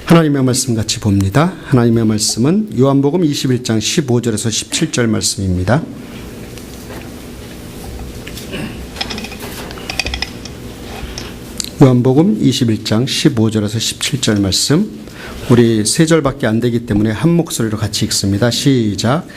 하나님의 말씀 같이 봅니다. 하나님의 말씀은 요한복음 21장 15절에서 17절 말씀입니다. 요한복음 21장 15절에서 17절 말씀, 우리 세 절밖에 안 되기 때문에 한 목소리로 같이 읽습니다. 시작.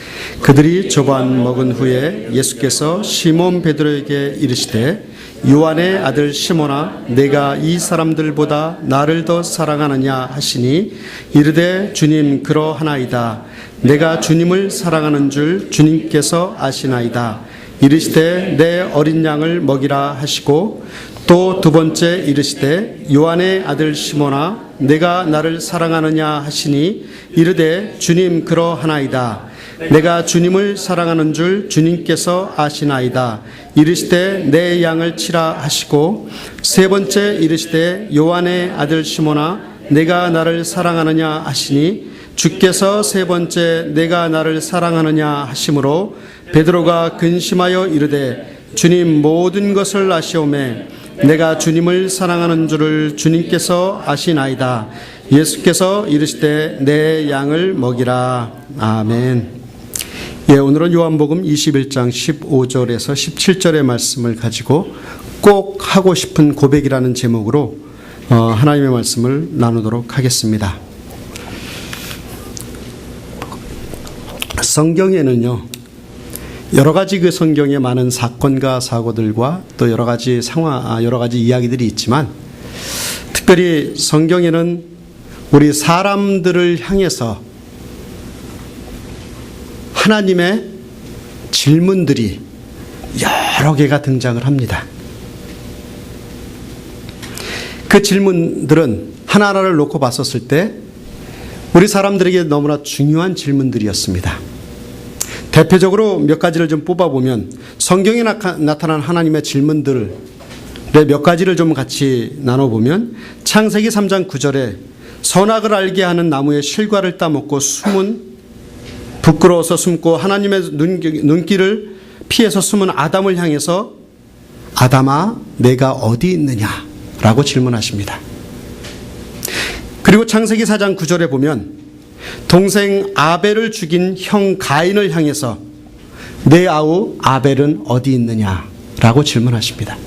그들이 조반 먹은 후에 예수께서 시몬 베드로에게 이르시되 요한의 아들 시몬아, 내가 이 사람들보다 나를 더 사랑하느냐 하시니 이르되 주님 그러하나이다. 내가 주님을 사랑하는 줄 주님께서 아시나이다. 이르시되 내 어린 양을 먹이라 하시고 또 두 번째 이르시되 요한의 아들 시몬아, 내가 나를 사랑하느냐 하시니 이르되 주님 그러하나이다. 내가 주님을 사랑하는 줄 주님께서 아시나이다. 이르시되 내 양을 치라 하시고 세 번째 이르시되 요한의 아들 시몬아, 내가 나를 사랑하느냐 하시니 주께서 세 번째 내가 나를 사랑하느냐 하심으로 베드로가 근심하여 이르되 주님 모든 것을 아시오매 내가 주님을 사랑하는 줄을 주님께서 아시나이다. 예수께서 이르시되 내 양을 먹이라. 아멘. 오늘은 요한복음 21장 15절에서 17절의 말씀을 가지고 꼭 하고 싶은 고백이라는 제목으로 하나님의 말씀을 나누도록 하겠습니다. 성경에는요, 여러 가지 그 성경에 많은 사건과 사고들과 또 여러 가지 이야기들이 있지만, 특별히 성경에는 우리 사람들을 향해서 하나님의 질문들이 여러 개가 등장을 합니다. 그 질문들은 하나하나를 놓고 봤었을 때 우리 사람들에게 너무나 중요한 질문들이었습니다. 대표적으로 몇 가지를 좀 뽑아보면, 성경에 나타난 하나님의 질문들의 몇 가지를 좀 같이 나눠보면, 창세기 3장 9절에 선악을 알게 하는 나무의 실과를 따먹고 부끄러워서 숨고 하나님의 눈길을 피해서 숨은 아담을 향해서 아담아 내가 어디 있느냐 라고 질문하십니다. 그리고 창세기 4장 9절에 보면 동생 아벨을 죽인 형 가인을 향해서 내 아우 아벨은 어디 있느냐 라고 질문하십니다.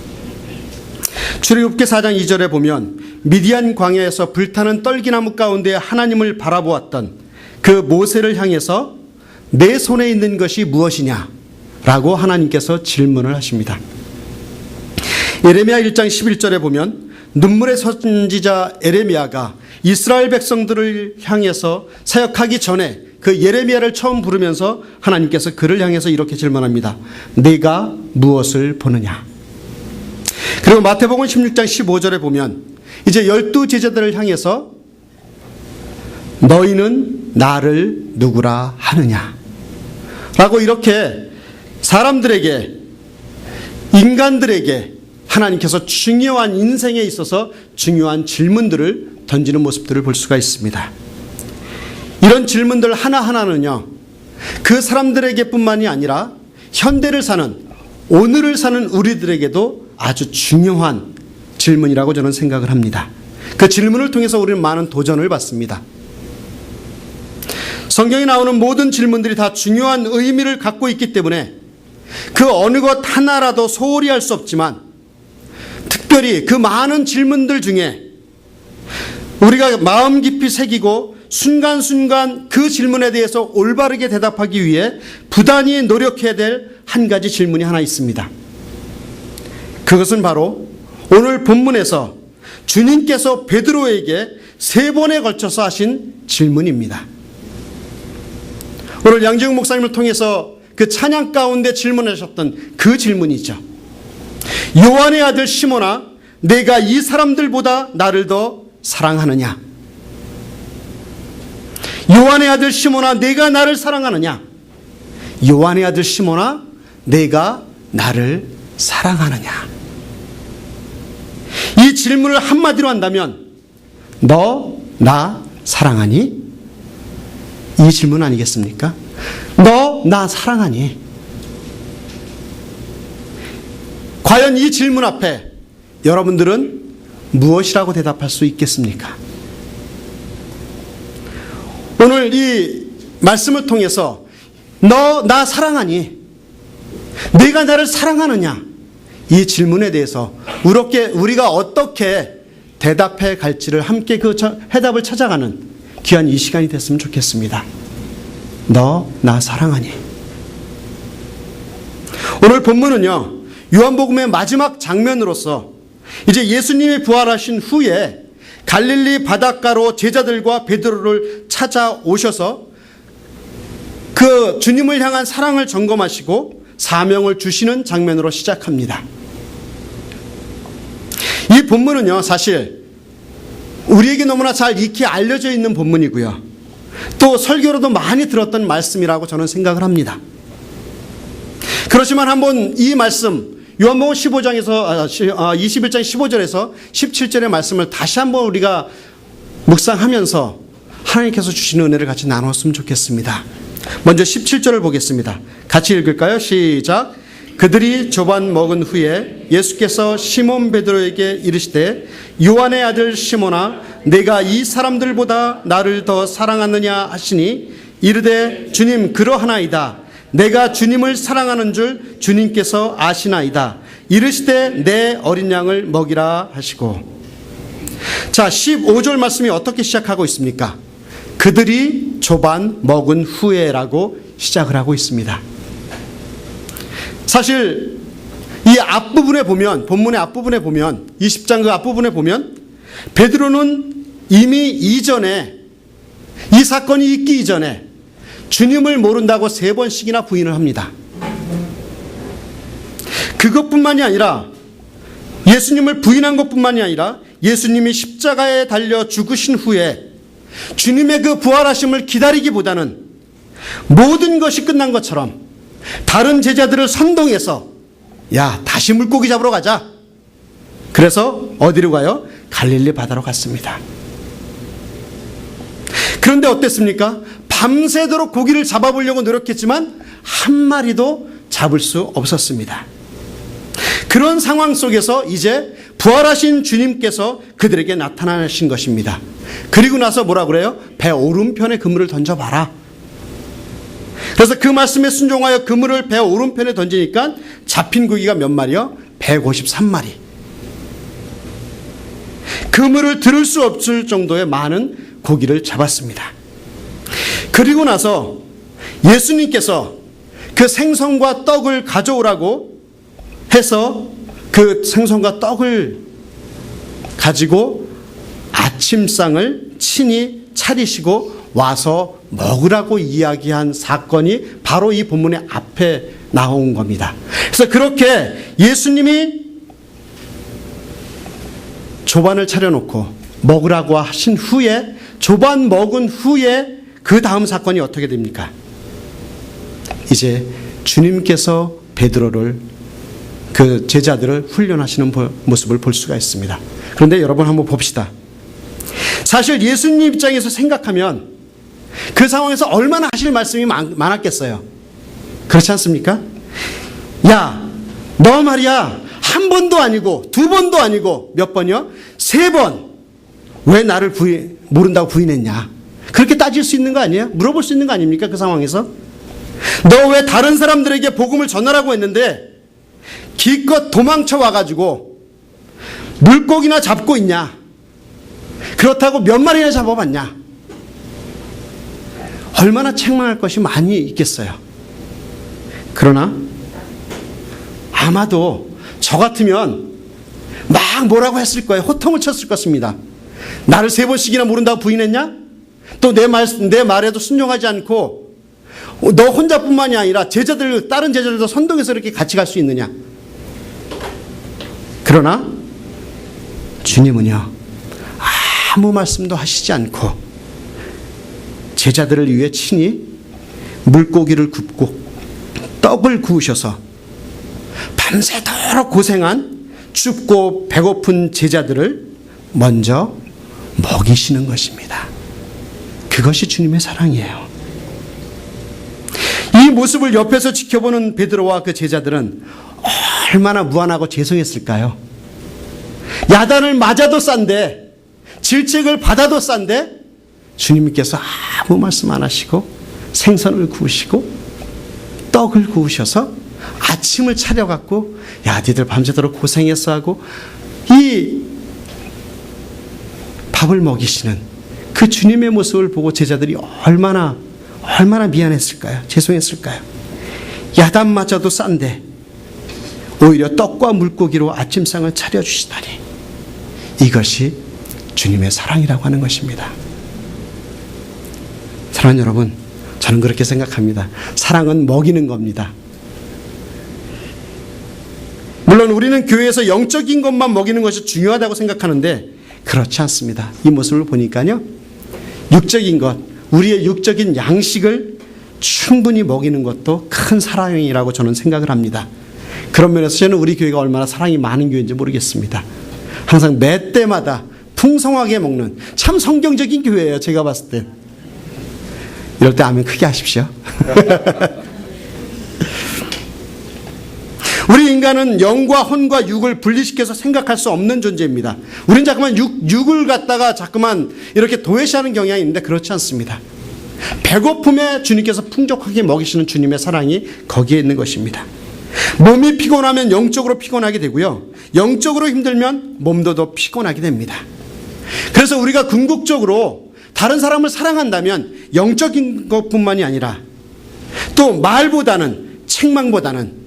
출애굽기 4장 2절에 보면 미디안 광야에서 불타는 떨기나무 가운데 하나님을 바라보았던 그 모세를 향해서 내 손에 있는 것이 무엇이냐 라고 하나님께서 질문을 하십니다. 예레미야 1장 11절에 보면 눈물의 선지자 에레미야가 이스라엘 백성들을 향해서 사역하기 전에 그 예레미야를 처음 부르면서 하나님께서 그를 향해서 이렇게 질문합니다. 네가 무엇을 보느냐? 그리고 마태복음 16장 15절에 보면 이제 12 제자들을 향해서 너희는 나를 누구라 하느냐? 라고 이렇게 사람들에게, 인간들에게 하나님께서 중요한 인생에 있어서 중요한 질문들을 던지는 모습들을 볼 수가 있습니다. 이런 질문들 하나하나는요, 그 사람들에게 뿐만이 아니라 현대를 사는, 오늘을 사는 우리들에게도 아주 중요한 질문이라고 저는 생각을 합니다. 그 질문을 통해서 우리는 많은 도전을 받습니다. 성경에 나오는 모든 질문들이 다 중요한 의미를 갖고 있기 때문에 그 어느 것 하나라도 소홀히 할 수 없지만, 특별히 그 많은 질문들 중에 우리가 마음 깊이 새기고 순간순간 그 질문에 대해서 올바르게 대답하기 위해 부단히 노력해야 될 한 가지 질문이 하나 있습니다. 그것은 바로 오늘 본문에서 주님께서 베드로에게 3번에 걸쳐서 하신 질문입니다. 오늘 양지웅 목사님을 통해서 그 찬양 가운데 질문하셨던 그 질문이죠. 요한의 아들 시몬아, 내가 이 사람들보다 나를 더 사랑하느냐? 요한의 아들 시몬아, 내가 나를 사랑하느냐? 요한의 아들 시몬아, 내가 나를 사랑하느냐? 이 질문을 한마디로 한다면 너 나 사랑하니? 이 질문 아니겠습니까? 너 나 사랑하니? 과연 이 질문 앞에 여러분들은 무엇이라고 대답할 수 있겠습니까? 오늘 이 말씀을 통해서 너 나 사랑하니? 네가 나를 사랑하느냐? 이 질문에 대해서 우리가 어떻게 대답해 갈지를 함께 그 해답을 찾아가는 귀한 이 시간이 됐으면 좋겠습니다. 너 나 사랑하니? 오늘 본문은요, 요한복음의 마지막 장면으로서 이제 예수님이 부활하신 후에 갈릴리 바닷가로 제자들과 베드로를 찾아오셔서 그 주님을 향한 사랑을 점검하시고 사명을 주시는 장면으로 시작합니다. 이 본문은요, 사실 우리에게 너무나 잘 익히 알려져 있는 본문이고요, 또 설교로도 많이 들었던 말씀이라고 저는 생각을 합니다. 그렇지만 한번 이 말씀 요한복음 21장 15절에서 17절의 말씀을 다시 한번 우리가 묵상하면서 하나님께서 주시는 은혜를 같이 나눴으면 좋겠습니다. 먼저 17절을 보겠습니다. 같이 읽을까요? 시작. 그들이 조반 먹은 후에 예수께서 시몬 베드로에게 이르시되 요한의 아들 시몬아 내가 이 사람들보다 나를 더 사랑하느냐 하시니 이르되 주님 그러하나이다. 내가 주님을 사랑하는 줄 주님께서 아시나이다. 이르시되 내 어린 양을 먹이라 하시고. 자, 15절 말씀이 어떻게 시작하고 있습니까? 그들이 조반 먹은 후에라고 시작을 하고 있습니다. 사실 이 앞부분에 보면, 본문의 앞부분에 보면, 20장 그 앞부분에 보면 베드로는 이미 이전에, 이 사건이 있기 이전에 주님을 모른다고 3번씩이나 부인을 합니다. 그것뿐만이 아니라, 예수님을 부인한 것뿐만이 아니라 예수님이 십자가에 달려 죽으신 후에 주님의 그 부활하심을 기다리기보다는 모든 것이 끝난 것처럼 다른 제자들을 선동해서 야, 다시 물고기 잡으러 가자. 그래서 어디로 가요? 갈릴리 바다로 갔습니다. 그런데 어땠습니까? 밤새도록 고기를 잡아보려고 노력했지만 한 마리도 잡을 수 없었습니다. 그런 상황 속에서 이제 부활하신 주님께서 그들에게 나타나신 것입니다. 그리고 나서 뭐라 그래요? 배 오른편에 그물을 던져봐라. 그래서 그 말씀에 순종하여 그물을 배 오른편에 던지니까 잡힌 고기가 몇 마리요? 153마리. 그물을 들을 수 없을 정도의 많은 고기를 잡았습니다. 그리고 나서 예수님께서 그 생선과 떡을 가져오라고 해서 그 생선과 떡을 가지고 아침상을 친히 차리시고 와서 먹으라고 이야기한 사건이 바로 이 본문의 앞에 나온 겁니다. 그래서 그렇게 예수님이 조반을 차려놓고 먹으라고 하신 후에, 조반 먹은 후에 그 다음 사건이 어떻게 됩니까? 이제 주님께서 베드로를, 그 제자들을 훈련하시는 모습을 볼 수가 있습니다. 그런데 여러분 한번 봅시다. 사실 예수님 입장에서 생각하면 그 상황에서 얼마나 하실 말씀이 많았겠어요. 그렇지 않습니까? 야, 너 말이야, 한 번도 아니고 두 번도 아니고 몇 번이요? 3번 왜 나를 모른다고 부인했냐? 그렇게 따질 수 있는 거 아니에요? 물어볼 수 있는 거 아닙니까? 그 상황에서 너 왜 다른 사람들에게 복음을 전하라고 했는데 기껏 도망쳐 와가지고 물고기나 잡고 있냐? 그렇다고 몇 마리나 잡아봤냐? 얼마나 책망할 것이 많이 있겠어요. 그러나 아마도 저 같으면 막 뭐라고 했을 거예요. 호통을 쳤을 것입니다. 나를 3번씩이나 모른다고 부인했냐? 또 내 말에도 순종하지 않고 너 혼자뿐만이 아니라 다른 제자들도 선동해서 이렇게 같이 갈 수 있느냐? 그러나 주님은요, 아무 말씀도 하시지 않고 제자들을 위해 친히 물고기를 굽고 떡을 구우셔서 밤새도록 고생한 춥고 배고픈 제자들을 먼저 먹이시는 것입니다. 그것이 주님의 사랑이에요. 이 모습을 옆에서 지켜보는 베드로와 그 제자들은 얼마나 무안하고 죄송했을까요? 야단을 맞아도 싼데, 질책을 받아도 싼데 주님께서 아무 말씀 안 하시고 생선을 구우시고 떡을 구우셔서 아침을 차려갖고 야 니들 밤새도록 고생했어 하고 이 밥을 먹이시는 그 주님의 모습을 보고 제자들이 얼마나 미안했을까요? 죄송했을까요? 야단마저도 싼데 오히려 떡과 물고기로 아침상을 차려주시다니, 이것이 주님의 사랑이라고 하는 것입니다. 사랑하는 여러분, 저는 그렇게 생각합니다. 사랑은 먹이는 겁니다. 물론 우리는 교회에서 영적인 것만 먹이는 것이 중요하다고 생각하는데 그렇지 않습니다. 이 모습을 보니까요, 육적인 것, 우리의 육적인 양식을 충분히 먹이는 것도 큰 사랑이라고 저는 생각을 합니다. 그런 면에서 저는 우리 교회가 얼마나 사랑이 많은 교회인지 모르겠습니다. 항상 매 때마다 풍성하게 먹는 참 성경적인 교회예요. 제가 봤을 때. 이럴 때 아멘 크게 하십시오. 우리 인간은 영과 혼과 육을 분리시켜서 생각할 수 없는 존재입니다. 우리는 자꾸만 육을 갖다가 자꾸만 이렇게 도외시하는 경향이 있는데 그렇지 않습니다. 배고픔에 주님께서 풍족하게 먹이시는 주님의 사랑이 거기에 있는 것입니다. 몸이 피곤하면 영적으로 피곤하게 되고요, 영적으로 힘들면 몸도 더 피곤하게 됩니다. 그래서 우리가 궁극적으로 다른 사람을 사랑한다면 영적인 것뿐만이 아니라 또 말보다는, 책망보다는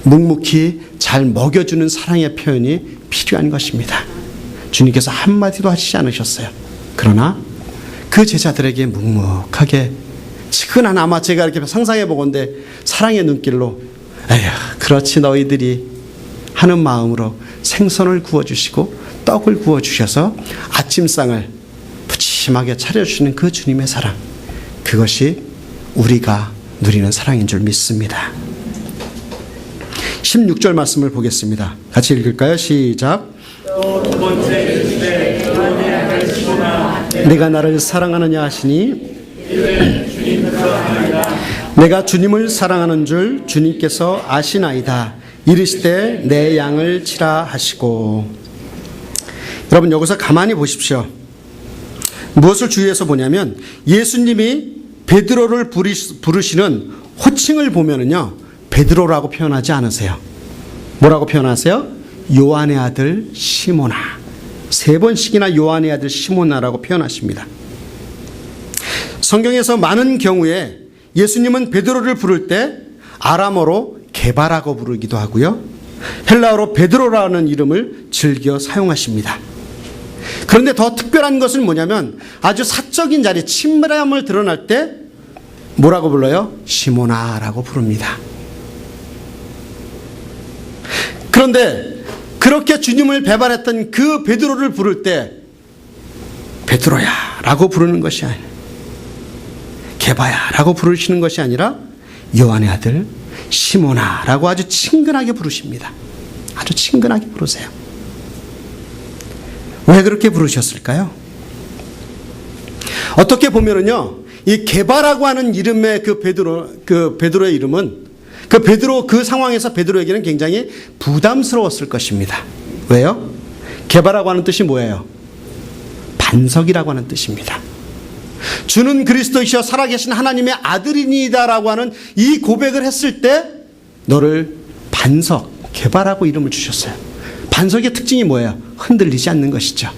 묵묵히 잘 먹여주는 사랑의 표현이 필요한 것입니다. 주님께서 한마디도 하시지 않으셨어요. 그러나 그 제자들에게 묵묵하게 측은한, 아마 제가 이렇게 상상해 보건대 사랑의 눈길로 에휴 그렇지 너희들이 하는 마음으로 생선을 구워주시고 떡을 구워주셔서 아침상을 푸짐하게 차려주시는 그 주님의 사랑, 그것이 우리가 누리는 사랑인 줄 믿습니다. 16절 말씀을 보겠습니다. 같이 읽을까요? 시작. 내가 나를 사랑하느냐 하시니 내가 주님을 사랑하는 줄 주님께서 아시나이다. 이르시되 내 양을 치라 하시고. 여러분 여기서 가만히 보십시오. 무엇을 주의해서 보냐면 예수님이 베드로를 부르시는 호칭을 보면은요, 베드로라고 표현하지 않으세요. 뭐라고 표현하세요? 요한의 아들 시몬아. 3번씩이나 요한의 아들 시몬아라고 표현하십니다. 성경에서 많은 경우에 예수님은 베드로를 부를 때 아람어로 게바라고 부르기도 하고요, 헬라어로 베드로라는 이름을 즐겨 사용하십니다. 그런데 더 특별한 것은 뭐냐면 아주 사적인 자리, 친밀함을 드러날 때 뭐라고 불러요? 시몬아라고 부릅니다. 그런데 그렇게 주님을 배반했던 그 베드로를 부를 때 베드로야 라고 부르는 것이 아니라, 게바야 라고 부르시는 것이 아니라 요한의 아들 시몬아 라고 아주 친근하게 부르십니다. 아주 친근하게 부르세요. 왜 그렇게 부르셨을까요? 어떻게 보면은요, 이 게바라고 하는 이름의 그 베드로의 이름은 그 상황에서 베드로에게는 굉장히 부담스러웠을 것입니다. 왜요? 게바라고 하는 뜻이 뭐예요? 반석이라고 하는 뜻입니다. 주는 그리스도이시여 살아계신 하나님의 아들이니이다라고 하는 이 고백을 했을 때 너를 반석, 게바라고 이름을 주셨어요. 반석의 특징이 뭐예요? 흔들리지 않는 것이죠.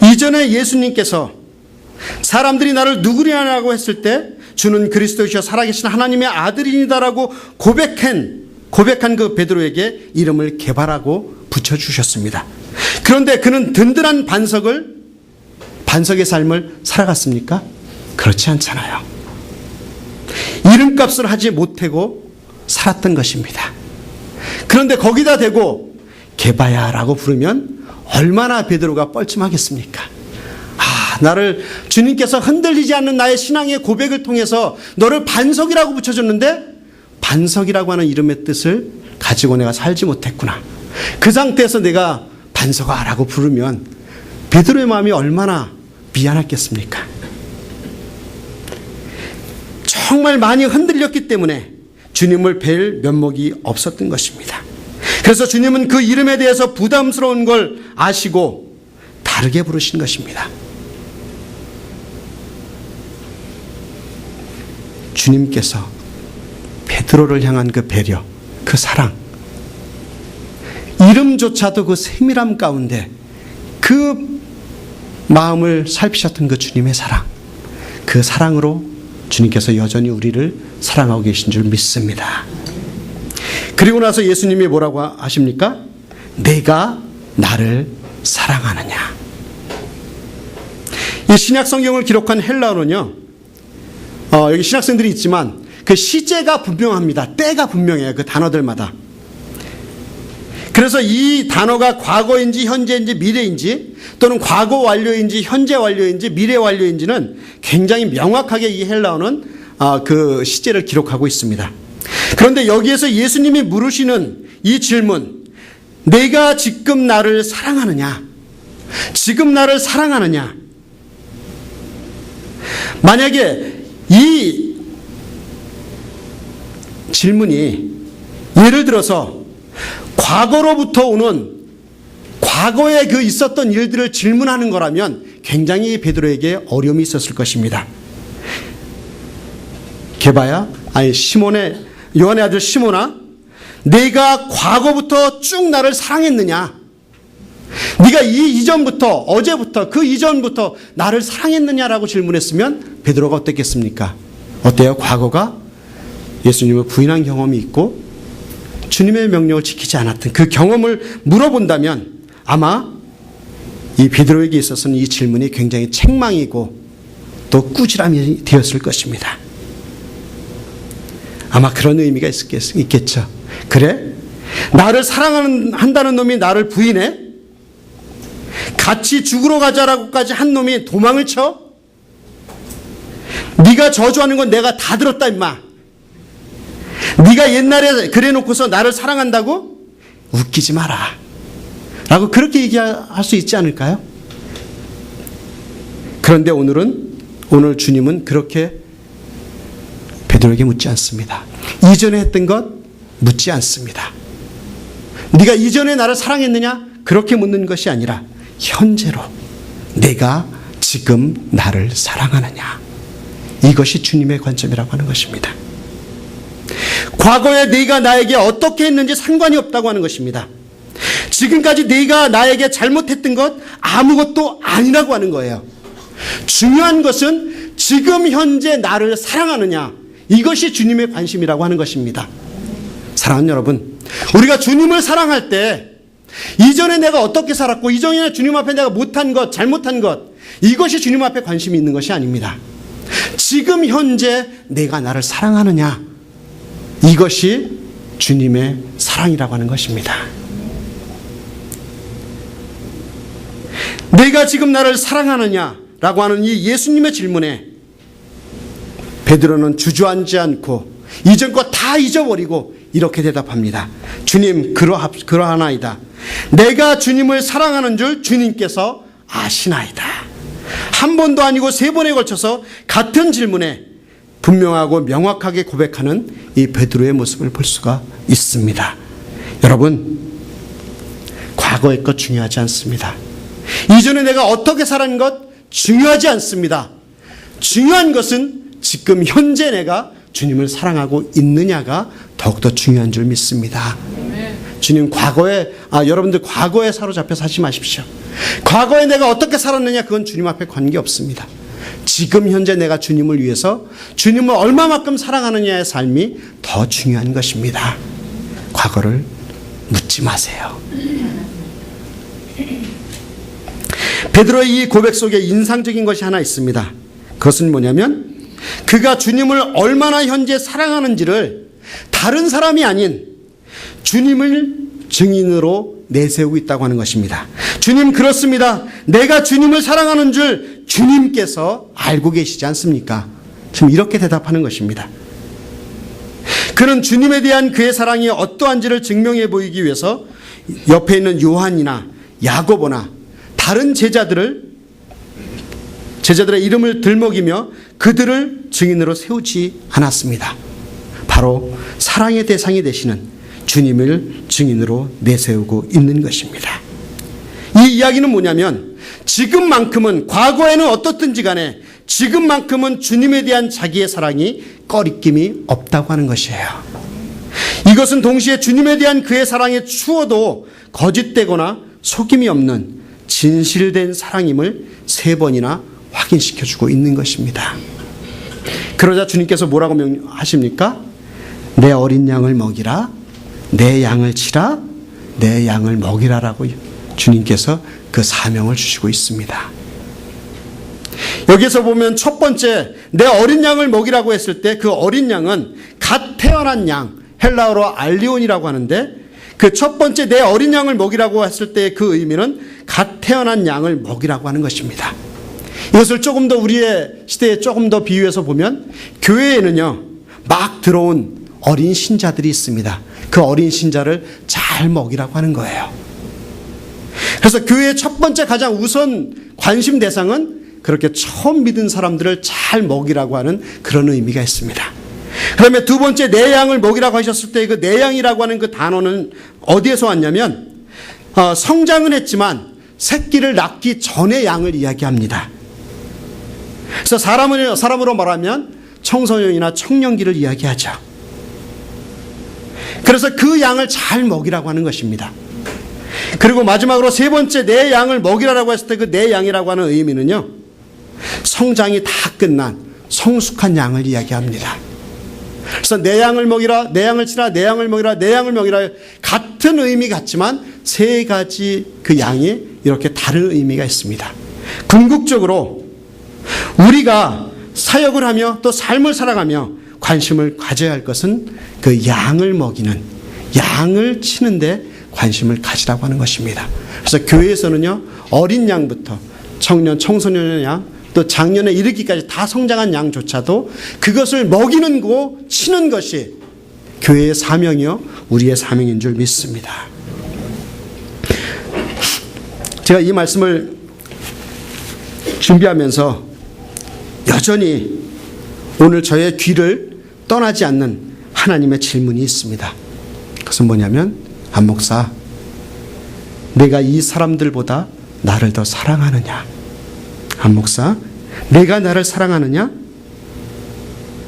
이전에 예수님께서 사람들이 나를 누구냐라고 했을 때 주는 그리스도이시여 살아계신 하나님의 아들이니다라고 고백한 그 베드로에게 이름을 게바라고 붙여주셨습니다. 그런데 그는 든든한 반석의 삶을 살아갔습니까? 그렇지 않잖아요. 이름값을 하지 못하고 살았던 것입니다. 그런데 거기다 대고 게바야라고 부르면 얼마나 베드로가 뻘쭘하겠습니까? 나를 주님께서 흔들리지 않는 나의 신앙의 고백을 통해서 너를 반석이라고 붙여줬는데 반석이라고 하는 이름의 뜻을 가지고 내가 살지 못했구나. 그 상태에서 내가 반석아라고 부르면 베드로의 마음이 얼마나 미안했겠습니까? 정말 많이 흔들렸기 때문에 주님을 뵐 면목이 없었던 것입니다. 그래서 주님은 그 이름에 대해서 부담스러운 걸 아시고 다르게 부르신 것입니다. 주님께서 베드로를 향한 그 배려, 그 사랑, 이름조차도 그 세밀함 가운데 그 마음을 살피셨던 그 주님의 사랑, 그 사랑으로 주님께서 여전히 우리를 사랑하고 계신 줄 믿습니다. 그리고 나서 예수님이 뭐라고 하십니까? 내가 나를 사랑하느냐. 이 신약 성경을 기록한 헬라어는요, 여기 신학생들이 있지만 그 시제가 분명합니다. 때가 분명해요. 그 단어들마다. 그래서 이 단어가 과거인지 현재인지 미래인지 또는 과거 완료인지 현재 완료인지 미래 완료인지는 굉장히 명확하게 이 헬라어는 그 시제를 기록하고 있습니다. 그런데 여기에서 예수님이 물으시는 이 질문, 내가 지금 나를 사랑하느냐? 지금 나를 사랑하느냐? 만약에 이 질문이 예를 들어서 과거로부터 오는 과거에 그 있었던 일들을 질문하는 거라면 굉장히 베드로에게 어려움이 있었을 것입니다. 게바야, 요한의 아들 시몬아, 내가 과거부터 쭉 나를 사랑했느냐? 네가 이전부터, 어제부터, 그 이전부터 나를 사랑했느냐라고 질문했으면 베드로가 어땠겠습니까? 어때요? 과거가 예수님을 부인한 경험이 있고 주님의 명령을 지키지 않았던 그 경험을 물어본다면 아마 이 베드로에게 있어서는 이 질문이 굉장히 책망이고 또 꾸지람이 되었을 것입니다. 아마 그런 의미가 있겠죠. 그래? 나를 사랑한다는 놈이 나를 부인해? 같이 죽으러 가자라고까지 한 놈이 도망을 쳐? 네가 저주하는 건 내가 다 들었다 임마. 네가 옛날에 그래놓고서 나를 사랑한다고? 웃기지 마라 라고 그렇게 얘기할 수 있지 않을까요? 그런데 오늘 주님은 그렇게 베드로에게 묻지 않습니다. 이전에 했던 것 묻지 않습니다. 네가 이전에 나를 사랑했느냐? 그렇게 묻는 것이 아니라 현재로 내가 지금 나를 사랑하느냐? 이것이 주님의 관점이라고 하는 것입니다. 과거에 네가 나에게 어떻게 했는지 상관이 없다고 하는 것입니다. 지금까지 네가 나에게 잘못했던 것 아무것도 아니라고 하는 거예요. 중요한 것은 지금 현재 나를 사랑하느냐, 이것이 주님의 관심이라고 하는 것입니다. 사랑하는 여러분, 우리가 주님을 사랑할 때 이전에 내가 어떻게 살았고 이전에 주님 앞에 내가 못한 것, 잘못한 것, 이것이 주님 앞에 관심이 있는 것이 아닙니다. 지금 현재 내가 나를 사랑하느냐, 이것이 주님의 사랑이라고 하는 것입니다. 내가 지금 나를 사랑하느냐라고 하는 이 예수님의 질문에 베드로는 주저앉지 않고 이전 것 다 잊어버리고 이렇게 대답합니다. 주님, 그러하나이다. 내가 주님을 사랑하는 줄 주님께서 아시나이다. 한 번도 아니고 세 번에 걸쳐서 같은 질문에 분명하고 명확하게 고백하는 이 베드로의 모습을 볼 수가 있습니다. 여러분, 과거의 것 중요하지 않습니다. 이전에 내가 어떻게 살았는 것 중요하지 않습니다. 중요한 것은 지금 현재 내가 주님을 사랑하고 있느냐가 더욱더 중요한 줄 믿습니다. 주님, 여러분들 과거에 사로잡혀 사지 마십시오. 과거에 내가 어떻게 살았느냐, 그건 주님 앞에 관계없습니다. 지금 현재 내가 주님을 위해서 주님을 얼마만큼 사랑하느냐의 삶이 더 중요한 것입니다. 과거를 묻지 마세요. 베드로의 이 고백 속에 인상적인 것이 하나 있습니다. 그것은 뭐냐면 그가 주님을 얼마나 현재 사랑하는지를 다른 사람이 아닌 주님을 증인으로 내세우고 있다고 하는 것입니다. 주님, 그렇습니다. 내가 주님을 사랑하는 줄 주님께서 알고 계시지 않습니까? 지금 이렇게 대답하는 것입니다. 그는 주님에 대한 그의 사랑이 어떠한지를 증명해 보이기 위해서 옆에 있는 요한이나 야고보나 다른 제자들의 이름을 들먹이며 그들을 증인으로 세우지 않았습니다. 바로 사랑의 대상이 되시는 주님을 증인으로 내세우고 있는 것입니다. 이 이야기는 뭐냐면 지금만큼은, 과거에는 어떻든지 간에 지금만큼은 주님에 대한 자기의 사랑이 꺼리낌이 없다고 하는 것이에요. 이것은 동시에 주님에 대한 그의 사랑의 추워도 거짓되거나 속임이 없는 진실된 사랑임을 3번이나 확인시켜주고 있는 것입니다. 그러자 주님께서 뭐라고 명하십니까? 내 어린 양을 먹이라, 내 양을 치라, 내 양을 먹이라라고 주님께서 그 사명을 주시고 있습니다. 여기서 보면 첫 번째, 내 어린 양을 먹이라고 했을 때 그 어린 양은 갓 태어난 양, 헬라어로 알리온이라고 하는데, 그 첫 번째 내 어린 양을 먹이라고 했을 때 그 의미는 갓 태어난 양을 먹이라고 하는 것입니다. 이것을 조금 더 우리의 시대에 조금 더 비유해서 보면, 교회에는요 막 들어온 어린 신자들이 있습니다. 그 어린 신자를 잘 먹이라고 하는 거예요. 그래서 교회의 첫 번째 가장 우선 관심 대상은 그렇게 처음 믿은 사람들을 잘 먹이라고 하는 그런 의미가 있습니다. 그다음에 두 번째, 내 양을 먹이라고 하셨을 때 그 내 양이라고 하는 그 단어는 어디에서 왔냐면, 성장은 했지만 새끼를 낳기 전의 양을 이야기합니다. 그래서 사람으로 말하면 청소년이나 청년기를 이야기하죠. 그래서 그 양을 잘 먹이라고 하는 것입니다. 그리고 마지막으로 세 번째, 내 양을 먹이라고 했을 때 그 내 양이라고 하는 의미는요, 성장이 다 끝난 성숙한 양을 이야기합니다. 그래서 내 양을 먹이라, 내 양을 치라, 내 양을 먹이라, 내 양을 먹이라, 같은 의미 같지만 3가지 그 양이 이렇게 다른 의미가 있습니다. 궁극적으로 우리가 사역을 하며 또 삶을 살아가며 관심을 가져야 할 것은 그 양을 먹이는, 양을 치는데 관심을 가지라고 하는 것입니다. 그래서 교회에서는요, 어린 양부터 청년, 청소년의 양, 또 장년에 이르기까지 다 성장한 양조차도 그것을 먹이는 거, 치는 것이 교회의 사명이요, 우리의 사명인 줄 믿습니다. 제가 이 말씀을 준비하면서 여전히 오늘 저의 귀를 떠나지 않는 하나님의 질문이 있습니다. 그것은 뭐냐면, 안 목사, 내가 이 사람들보다 나를 더 사랑하느냐? 안 목사, 내가 나를 사랑하느냐?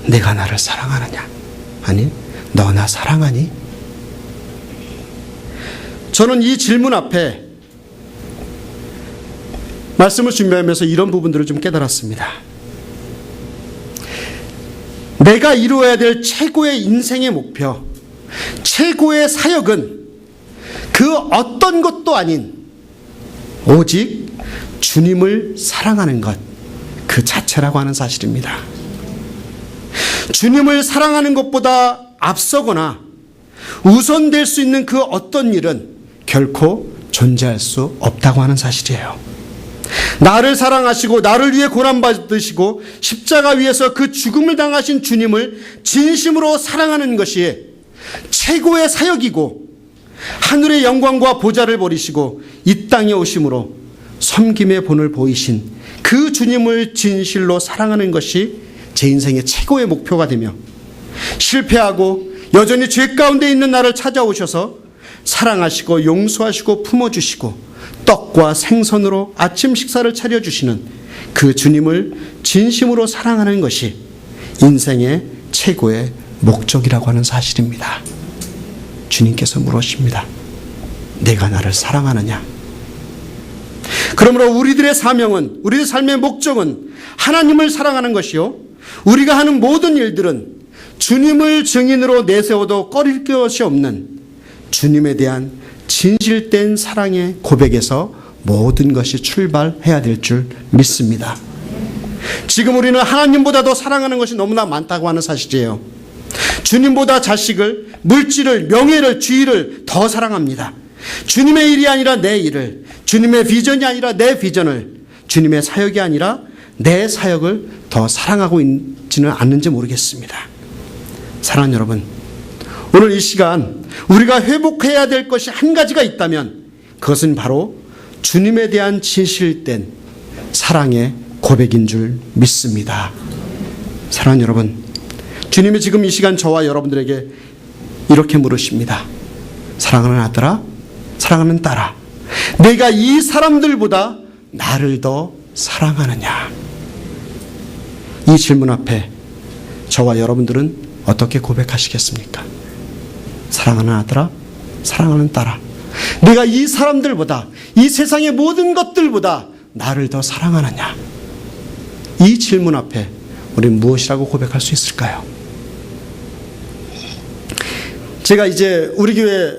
내가 나를 사랑하느냐? 아니, 너 나 사랑하니? 저는 이 질문 앞에 말씀을 준비하면서 이런 부분들을 좀 깨달았습니다. 내가 이루어야 될 최고의 인생의 목표, 최고의 사역은 그 어떤 것도 아닌 오직 주님을 사랑하는 것, 그 자체라고 하는 사실입니다. 주님을 사랑하는 것보다 앞서거나 우선될 수 있는 그 어떤 일은 결코 존재할 수 없다고 하는 사실이에요. 나를 사랑하시고 나를 위해 고난받으시고 십자가 위에서 그 죽음을 당하신 주님을 진심으로 사랑하는 것이 최고의 사역이고, 하늘의 영광과 보좌를 버리시고 이 땅에 오심으로 섬김의 본을 보이신 그 주님을 진실로 사랑하는 것이 제 인생의 최고의 목표가 되며, 실패하고 여전히 죄 가운데 있는 나를 찾아오셔서 사랑하시고 용서하시고 품어주시고 떡과 생선으로 아침 식사를 차려주시는 그 주님을 진심으로 사랑하는 것이 인생의 최고의 목적이라고 하는 사실입니다. 주님께서 물으십니다. 내가 나를 사랑하느냐? 그러므로 우리들의 사명은, 우리의 삶의 목적은 하나님을 사랑하는 것이요, 우리가 하는 모든 일들은 주님을 증인으로 내세워도 꺼릴 것이 없는 주님에 대한 진실된 사랑의 고백에서 모든 것이 출발해야 될 줄 믿습니다. 지금 우리는 하나님보다 더 사랑하는 것이 너무나 많다고 하는 사실이에요. 주님보다 자식을, 물질을, 명예를, 주의를 더 사랑합니다. 주님의 일이 아니라 내 일을, 주님의 비전이 아니라 내 비전을, 주님의 사역이 아니라 내 사역을 더 사랑하고 있지는 않는지 모르겠습니다. 사랑하는 여러분, 오늘 이 시간 우리가 회복해야 될 것이 한 가지가 있다면 그것은 바로 주님에 대한 진실된 사랑의 고백인 줄 믿습니다. 사랑하는 여러분, 주님이 지금 이 시간 저와 여러분들에게 이렇게 물으십니다. 사랑하는 아들아, 사랑하는 딸아, 내가 이 사람들보다 나를 더 사랑하느냐? 이 질문 앞에 저와 여러분들은 어떻게 고백하시겠습니까? 사랑하는 아들아, 사랑하는 딸아, 내가 이 사람들보다, 이 세상의 모든 것들보다 나를 더 사랑하느냐? 이 질문 앞에 우리는 무엇이라고 고백할 수 있을까요? 제가 이제 우리 교회에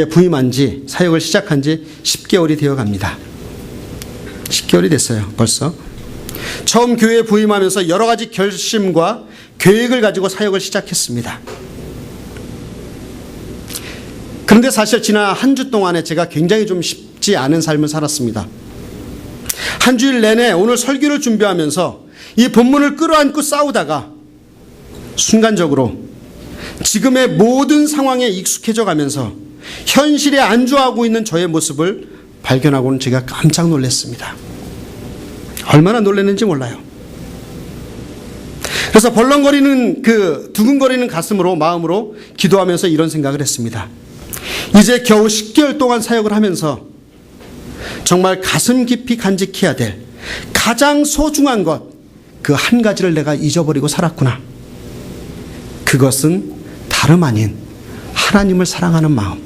부임한 지, 사역을 시작한 지 10개월이 되어 갑니다. 10개월이 됐어요, 벌써. 처음 교회에 부임하면서 여러 가지 결심과 계획을 가지고 사역을 시작했습니다. 그런데 사실 지난 한 주 동안에 제가 굉장히 좀 쉽지 않은 삶을 살았습니다. 한 주일 내내 오늘 설교를 준비하면서 이 본문을 끌어안고 싸우다가 순간적으로 지금의 모든 상황에 익숙해져 가면서 현실에 안주하고 있는 저의 모습을 발견하고는 제가 깜짝 놀랐습니다. 얼마나 놀랐는지 몰라요. 그래서 벌렁거리는 두근거리는 가슴으로, 마음으로 기도하면서 이런 생각을 했습니다. 이제 겨우 10개월 동안 사역을 하면서 정말 가슴 깊이 간직해야 될 가장 소중한 것, 그 한 가지를 내가 잊어버리고 살았구나. 그것은 다름 아닌 하나님을 사랑하는 마음.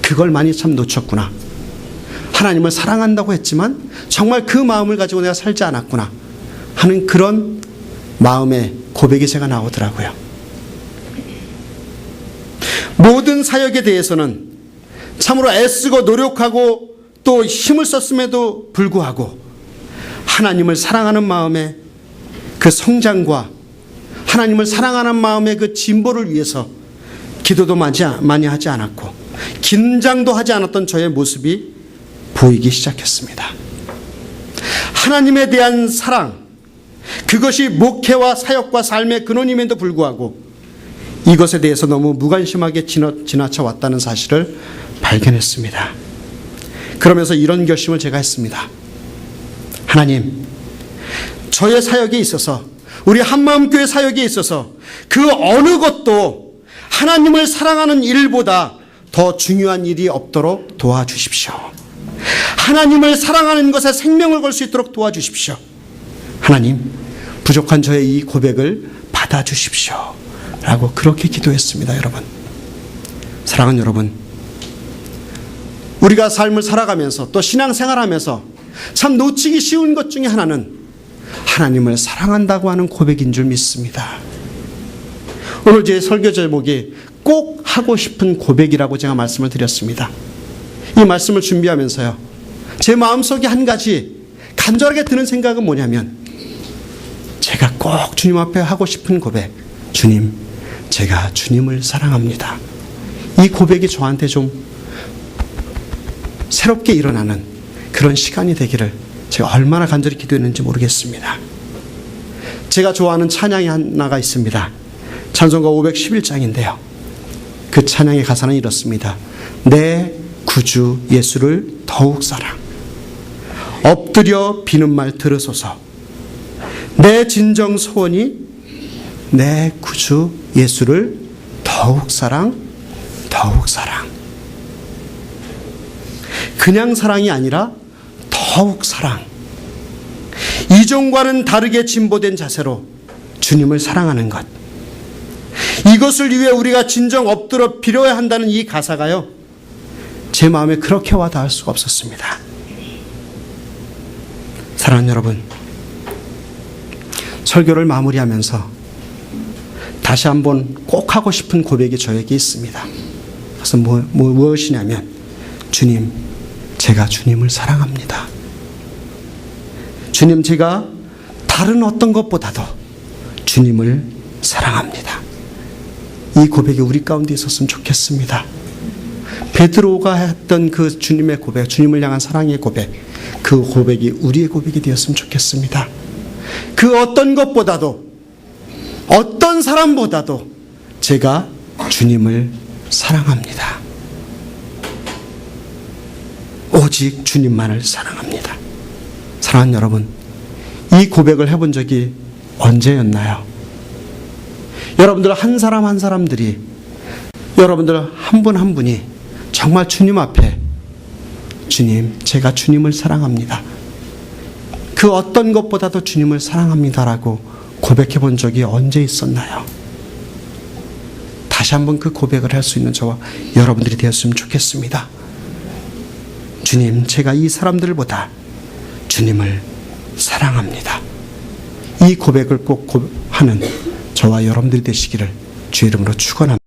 그걸 많이 참 놓쳤구나. 하나님을 사랑한다고 했지만 정말 그 마음을 가지고 내가 살지 않았구나 하는 그런 마음의 고백이 제가 나오더라고요. 모든 사역에 대해서는 참으로 애쓰고 노력하고 또 힘을 썼음에도 불구하고 하나님을 사랑하는 마음의 그 성장과 하나님을 사랑하는 마음의 그 진보를 위해서 기도도 많이 하지 않았고 긴장도 하지 않았던 저의 모습이 보이기 시작했습니다. 하나님에 대한 사랑, 그것이 목회와 사역과 삶의 근원임에도 불구하고 이것에 대해서 너무 무관심하게 지나쳐 왔다는 사실을 발견했습니다. 그러면서 이런 결심을 제가 했습니다. 하나님, 저의 사역에 있어서, 우리 한마음교회 사역에 있어서 그 어느 것도 하나님을 사랑하는 일보다 더 중요한 일이 없도록 도와주십시오. 하나님을 사랑하는 것에 생명을 걸 수 있도록 도와주십시오. 하나님, 부족한 저의 이 고백을 받아주십시오. 라고 그렇게 기도했습니다, 여러분. 사랑하는 여러분, 우리가 삶을 살아가면서 또 신앙생활하면서 참 놓치기 쉬운 것 중에 하나는 하나님을 사랑한다고 하는 고백인 줄 믿습니다. 오늘 제 설교 제목이 꼭 하고 싶은 고백이라고 제가 말씀을 드렸습니다. 이 말씀을 준비하면서요, 제 마음속에 한 가지 간절하게 드는 생각은 뭐냐면, 제가 꼭 주님 앞에 하고 싶은 고백, 주님, 제가 주님을 사랑합니다. 이 고백이 저한테 좀 새롭게 일어나는 그런 시간이 되기를 제가 얼마나 간절히 기도했는지 모르겠습니다. 제가 좋아하는 찬양이 하나가 있습니다. 찬송가 511장인데요. 그 찬양의 가사는 이렇습니다. 내 구주 예수를 더욱 사랑. 엎드려 비는 말 들으소서. 내 진정 소원이 내 구주 예수를 더욱 사랑, 더욱 사랑. 그냥 사랑이 아니라 더욱 사랑. 이전과는 다르게 진보된 자세로 주님을 사랑하는 것. 이것을 위해 우리가 진정 엎드려 빌어야 한다는 이 가사가요, 제 마음에 그렇게 와 닿을 수가 없었습니다. 사랑하는 여러분, 설교를 마무리하면서 다시 한번 꼭 하고 싶은 고백이 저에게 있습니다. 그래서 무엇이냐면, 주님, 제가 주님을 사랑합니다. 주님, 제가 다른 어떤 것보다도 주님을 사랑합니다. 이 고백이 우리 가운데 있었으면 좋겠습니다. 베드로가 했던 그 주님의 고백, 주님을 향한 사랑의 고백, 그 고백이 우리의 고백이 되었으면 좋겠습니다. 그 어떤 것보다도, 어떤 사람보다도 제가 주님을 사랑합니다. 오직 주님만을 사랑합니다. 사랑하는 여러분, 이 고백을 해본 적이 언제였나요? 여러분들 한 사람 한 사람들이, 여러분들 한 분 한 분이 정말 주님 앞에 주님, 제가 주님을 사랑합니다. 그 어떤 것보다도 주님을 사랑합니다라고 고백해 본 적이 언제 있었나요? 다시 한번 그 고백을 할 수 있는 저와 여러분들이 되었으면 좋겠습니다. 주님, 제가 이 사람들보다 주님을 사랑합니다. 이 고백을 꼭 하는 저와 여러분들이 되시기를 주의 이름으로 축원합니다.